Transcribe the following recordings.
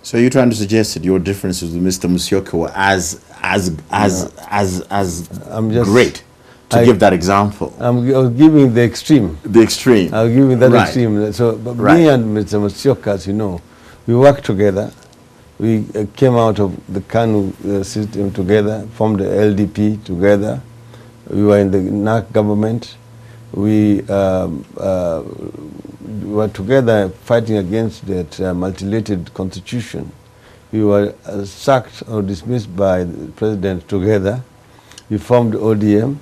So you're trying to suggest that your differences with Mr. Musyoka were as great, to give that example. I'm giving the extreme. The extreme. I'm giving that right. extreme. So, but right. me and Mr. Musyoka, as you know, we worked together. We came out of the KANU system together, formed the LDP together. We were in the NAC government. We were together fighting against that multilateral constitution. We were sacked or dismissed by the president together. We formed ODM.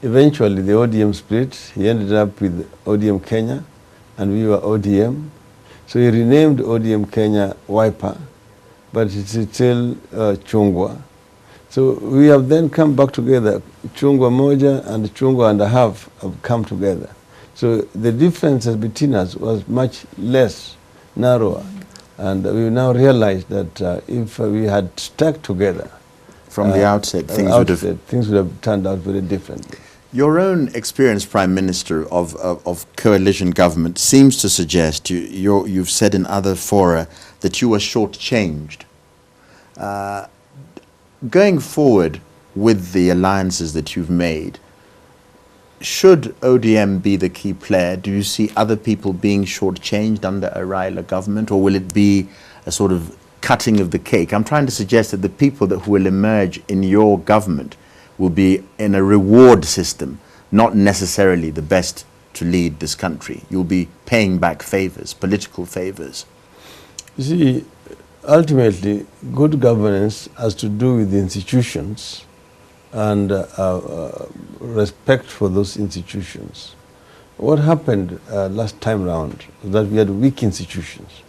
Eventually, the ODM split. He ended up with ODM.Kenya, and we were ODM. So he renamed ODM.Kenya Wiper, but it's still Chungwa. So we have then come back together. Chungwa moja and Chungwa and a half have come together. So the differences between us was much less narrower. And we now realize that if we had stuck together from the outset, things would have turned out very differently. Your own experience, Prime Minister, of coalition government seems to suggest, you've said in other fora, that you were shortchanged. Going forward with the alliances that you've made, should ODM be the key player? Do you see other people being shortchanged under a Raila government, or will it be a sort of cutting of the cake? I'm trying to suggest that the people who will emerge in your government will be in a reward system, not necessarily the best to lead this country. You'll be paying back favors, political favors. You see, ultimately, good governance has to do with the institutions and respect for those institutions. What happened last time round was that we had weak institutions.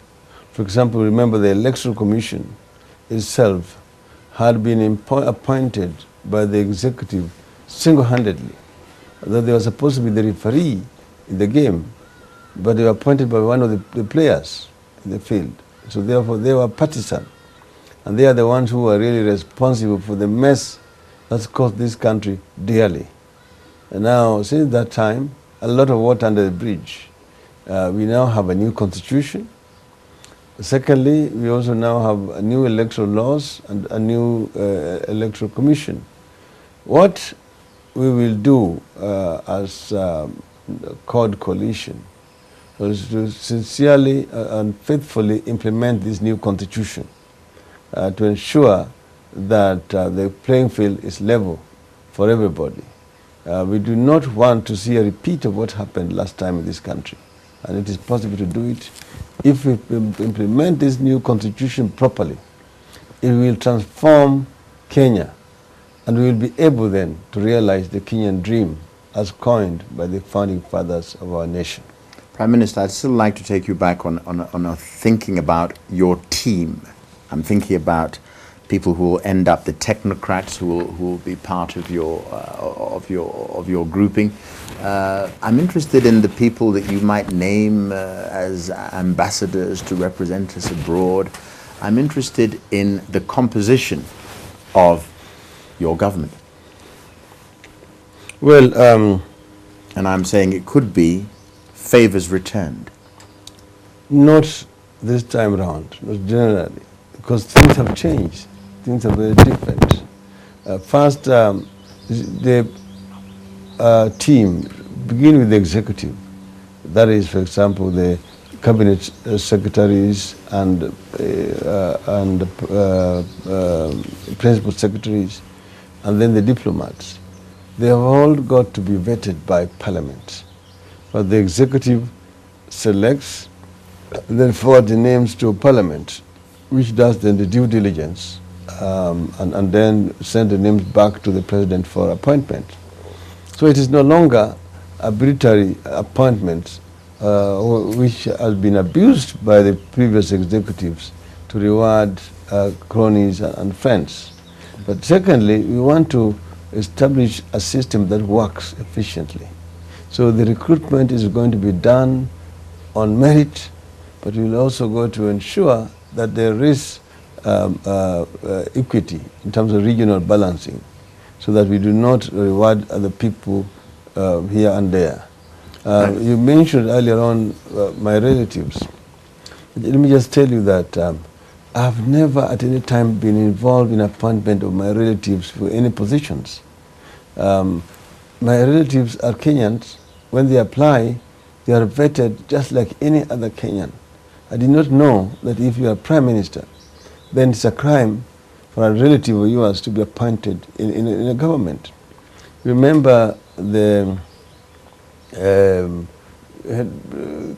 For example, remember the Electoral Commission itself had been appointed by the executive single-handedly. That they were supposed to be the referee in the game, but they were appointed by one of the players in the field. So therefore they were partisan. And they are the ones who are really responsible for the mess that's cost this country dearly. And now, since that time, a lot of water under the bridge. We now have a new constitution. Secondly, we also now have new electoral laws and a new electoral commission. What we will do as CORD coalition is to sincerely and faithfully implement this new constitution to ensure that the playing field is level for everybody. We do not want to see a repeat of what happened last time in this country. And it is possible to do it. If we implement this new constitution properly, it will transform Kenya, and we will be able then to realize the Kenyan dream as coined by the founding fathers of our nation. Prime Minister, I'd still like to take you back on a thinking about your team. I'm thinking about people who will end up the technocrats who will be part of your grouping. I'm interested in the people that you might name as ambassadors to represent us abroad. I'm interested in the composition of your government. Well, and I'm saying it could be favors returned. Not this time around, not generally, because things have changed. Things are very different. First, the team begin with the executive. That is, for example, the cabinet secretaries and principal secretaries, and then the diplomats. They have all got to be vetted by Parliament. But the executive selects, then forward the names to Parliament, which does then the due diligence, and then send the names back to the President for appointment. So it is no longer arbitrary appointments which has been abused by the previous executives to reward cronies and friends. But secondly, we want to establish a system that works efficiently. So the recruitment is going to be done on merit, but we will also go to ensure that there is equity in terms of regional balancing, so that we do not reward other people here and there. You mentioned earlier on my relatives. Let me just tell you that I've never at any time been involved in appointment of my relatives for any positions. My relatives are Kenyans. When they apply, they are vetted just like any other Kenyan. I did not know that if you are Prime Minister, then it's a crime for a relative of yours to be appointed in a government. Remember the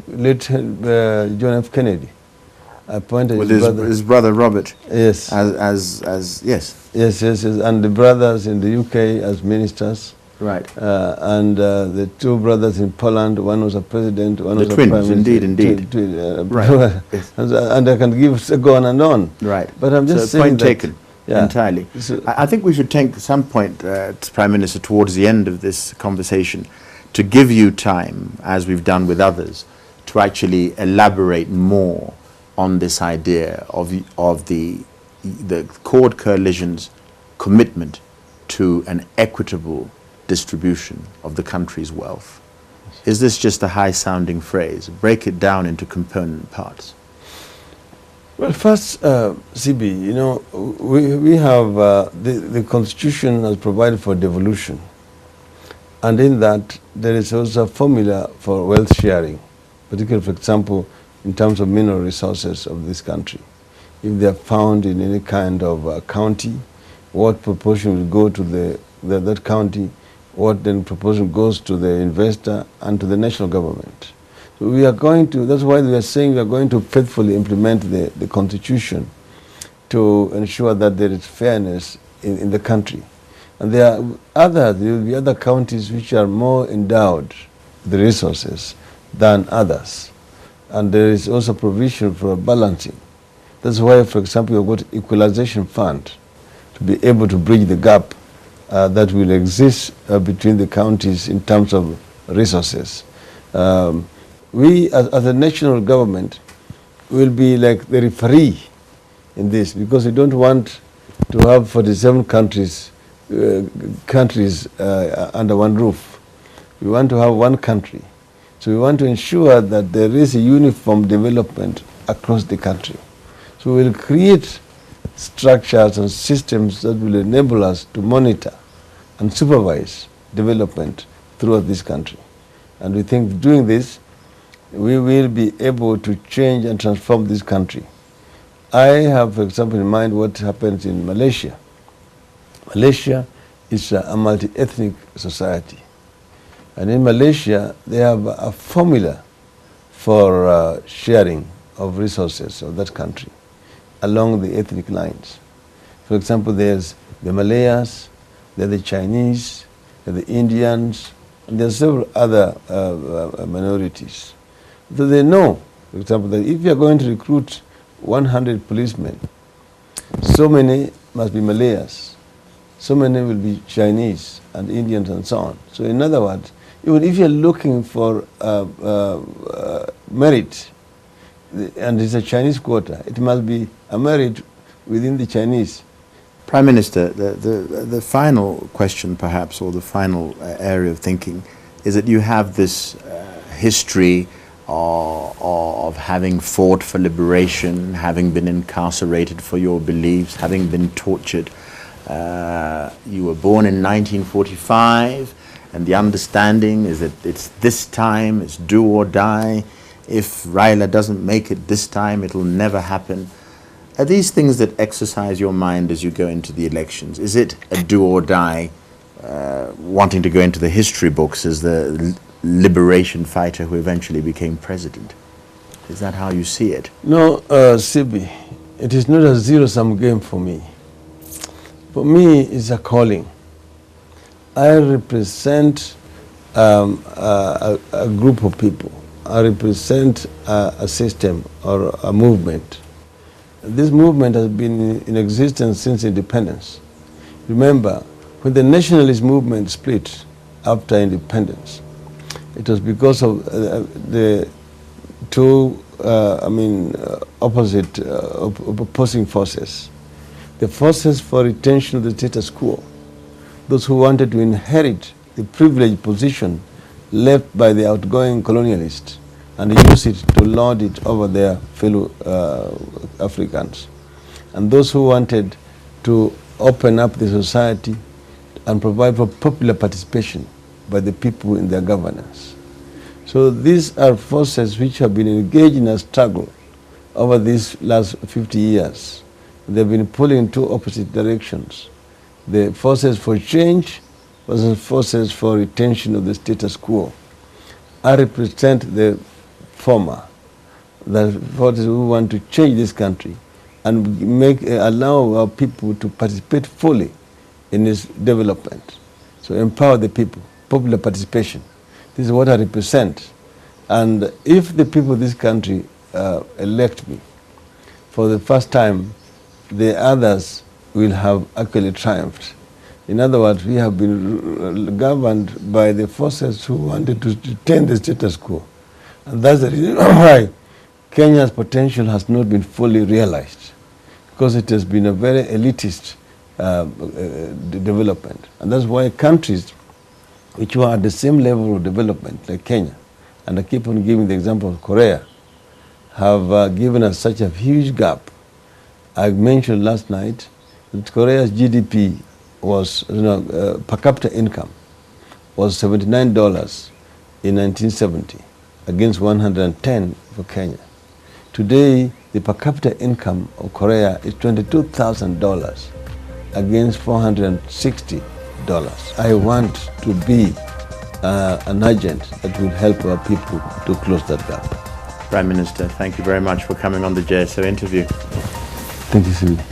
late John F. Kennedy appointed with his brother Robert. Yes. As yes. Yes, and the brothers in the UK as ministers. Right. And the two brothers in Poland, one was a president, one was twins, a prime minister. Indeed. Right. Yes. And I can go on and on. Right. But I'm just saying point that, taken. Yeah. Entirely. So, I think we should take some point, Prime Minister, towards the end of this conversation, to give you time, as we've done with others, to actually elaborate more on this idea of the Chord Coalition's commitment to an equitable distribution of the country's wealth. Is this just a high-sounding phrase? Break it down into component parts. Well, first, CB, you know, we have the Constitution has provided for devolution. And in that, there is also a formula for wealth sharing, particularly, for example, in terms of mineral resources of this country. If they are found in any kind of county, what proportion will go to that county, what then proportion goes to the investor and to the national government. So we are going to, that's why we are saying we are going to faithfully implement the Constitution to ensure that there is fairness in the country. And there will be other counties which are more endowed with the resources than others. And there is also provision for balancing. That's why, for example, you've got equalization fund to be able to bridge the gap that will exist between the counties in terms of resources. We, as a national government, will be like the referee in this, because we don't want to have 47 countries under one roof. We want to have one country. So we want to ensure that there is a uniform development across the country. So we will create structures and systems that will enable us to monitor and supervise development throughout this country. And we think doing this, we will be able to change and transform this country. I have, for example, in mind what happens in Malaysia. Malaysia is a multi-ethnic society. And in Malaysia, they have a formula for sharing of resources of that country along the ethnic lines. For example, there's the Malayas, there are the Chinese, there are the Indians, and there are several other minorities. So they know, for example, that if you are going to recruit 100 policemen, so many must be Malayas, so many will be Chinese and Indians and so on. So in other words, even if you're looking for merit, and it's a Chinese quota, it must be a merit within the Chinese. Prime Minister, the final question perhaps, or the final area of thinking, is that you have this history of having fought for liberation, having been incarcerated for your beliefs, having been tortured. You were born in 1945, and the understanding is that it's this time, it's do or die. If Raila doesn't make it this time, it'll never happen. Are these things that exercise your mind as you go into the elections? Is it a do or die, wanting to go into the history books as the liberation fighter who eventually became president? Is that how you see it? No, Sibi, it is not a zero-sum game for me. For me, it's a calling. I represent a group of people. I represent a system or a movement. This movement has been in existence since independence. Remember, when the nationalist movement split after independence, it was because of the two, opposing forces. The forces for retention of the status quo, those who wanted to inherit the privileged position left by the outgoing colonialists and use it to lord it over their fellow Africans. and those who wanted to open up the society and provide for popular participation by the people in their governance. So these are forces which have been engaged in a struggle over these last 50 years. They've been pulling in two opposite directions. The forces for change versus forces for retention of the status quo. I represent the former, the forces who want to change this country and allow our people to participate fully in its development. So empower the people, popular participation. This is what I represent. And if the people of this country elect me for the first time, the others will have actually triumphed. In other words, we have been governed by the forces who wanted to retain the status quo. And that's the reason why Kenya's potential has not been fully realized, because it has been a very elitist development. And that's why countries which were at the same level of development, like Kenya, and I keep on giving the example of Korea, have given us such a huge gap. I mentioned last night that Korea's GDP was, per capita income was $79 in 1970 against 110 for Kenya. Today, the per capita income of Korea is $22,000 against $460. I want to be an agent that will help our people to close that gap. Prime Minister, thank you very much for coming on the JSO interview. Thank you, Sylvie.